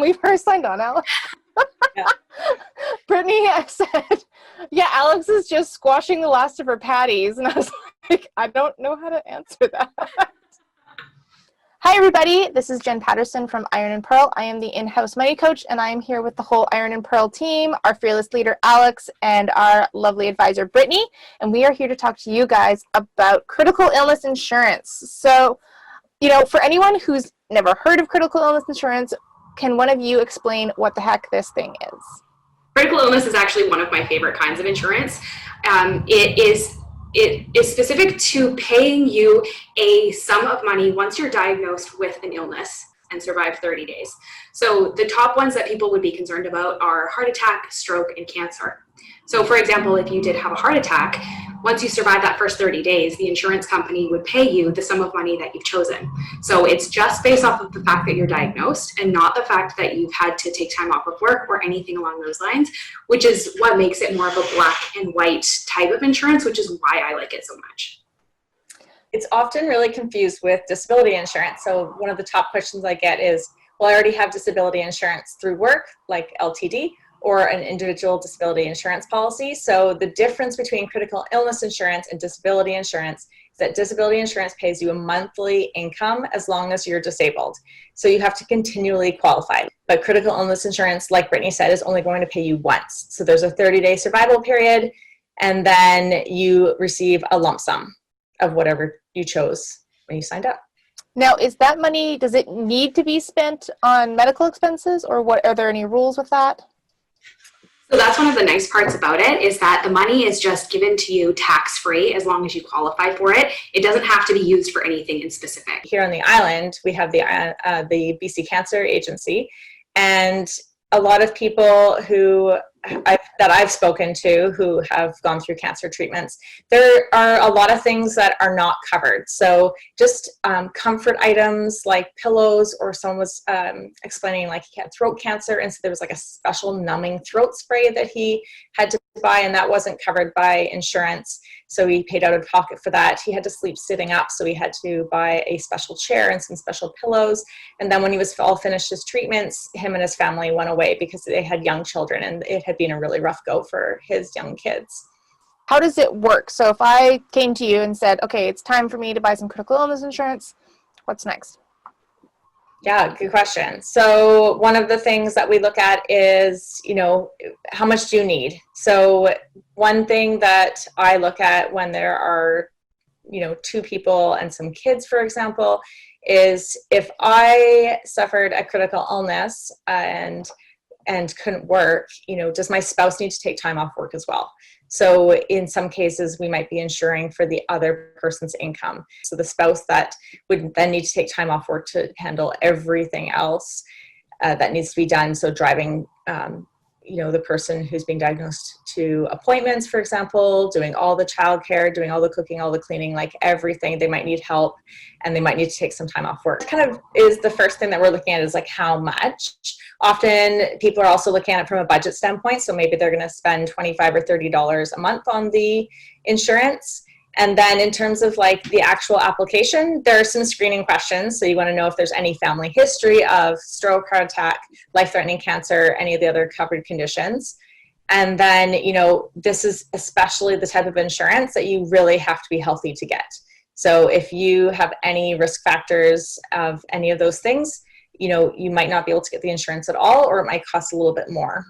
we first signed on, Alex. Yeah. Brittany said, yeah, Alex is just squashing the last of her patties. And I was like, I don't know how to answer that. Hi, everybody. This is Jen Patterson from Iron and Pearl. I am the in-house money coach, and I am here with the whole Iron and Pearl team, our fearless leader, Alex, and our lovely advisor, Brittany. And we are here to talk to you guys about critical illness insurance. So, for anyone who's never heard of critical illness insurance, can one of you explain what the heck this thing is? Critical illness is actually one of my favorite kinds of insurance. It is specific to paying you a sum of money once you're diagnosed with an illness and survive 30 days. So the top ones that people would be concerned about are heart attack, stroke, and cancer. So for example, if you did have a heart attack, once you survive that first 30 days, the insurance company would pay you the sum of money that you've chosen. So it's just based off of the fact that you're diagnosed and not the fact that you've had to take time off of work or anything along those lines, which is what makes it more of a black and white type of insurance, which is why I like it so much. It's often really confused with disability insurance. So one of the top questions I get is, well, I already have disability insurance through work, like LTD, or an individual disability insurance policy. So the difference between critical illness insurance and disability insurance is that disability insurance pays you a monthly income as long as you're disabled. So you have to continually qualify. But critical illness insurance, like Brittany said, is only going to pay you once. So there's a 30-day survival period, and then you receive a lump sum of whatever you chose when you signed up. Now, is that money, does it need to be spent on medical expenses, or what? Are there any rules with that? So that's one of the nice parts about it, is that the money is just given to you tax-free as long as you qualify for it. It doesn't have to be used for anything in specific. Here on the island, we have the BC Cancer Agency, and a lot of people that I've spoken to who have gone through cancer treatments, there are a lot of things that are not covered. So just comfort items like pillows, or someone was explaining like he had throat cancer, and so there was like a special numbing throat spray that he had to buy, and that wasn't covered by insurance. So he paid out of pocket for that. He had to sleep sitting up, so he had to buy a special chair and some special pillows. And then when he was all finished his treatments, him and his family went away because they had young children, and it had been a really rough go for his young kids. How does it work? So if I came to you and said, okay, it's time for me to buy some critical illness insurance, what's next? Yeah, good question. So one of the things that we look at is, how much do you need? So one thing that I look at when there are, two people and some kids, for example, is if I suffered a critical illness and couldn't work, does my spouse need to take time off work as well? So in some cases, we might be insuring for the other person's income. So the spouse that would then need to take time off work to handle everything else that needs to be done. So driving, the person who's being diagnosed to appointments, for example, doing all the childcare, doing all the cooking, all the cleaning, like everything, they might need help, and they might need to take some time off work. Kind of is the first thing that we're looking at, is like how much. Often people are also looking at it from a budget standpoint. So maybe they're going to spend $25 or $30 a month on the insurance. And then in terms of like the actual application, there are some screening questions. So you want to know if there's any family history of stroke, heart attack, life-threatening cancer, any of the other covered conditions. And then, this is especially the type of insurance that you really have to be healthy to get. So if you have any risk factors of any of those things, you might not be able to get the insurance at all, or it might cost a little bit more.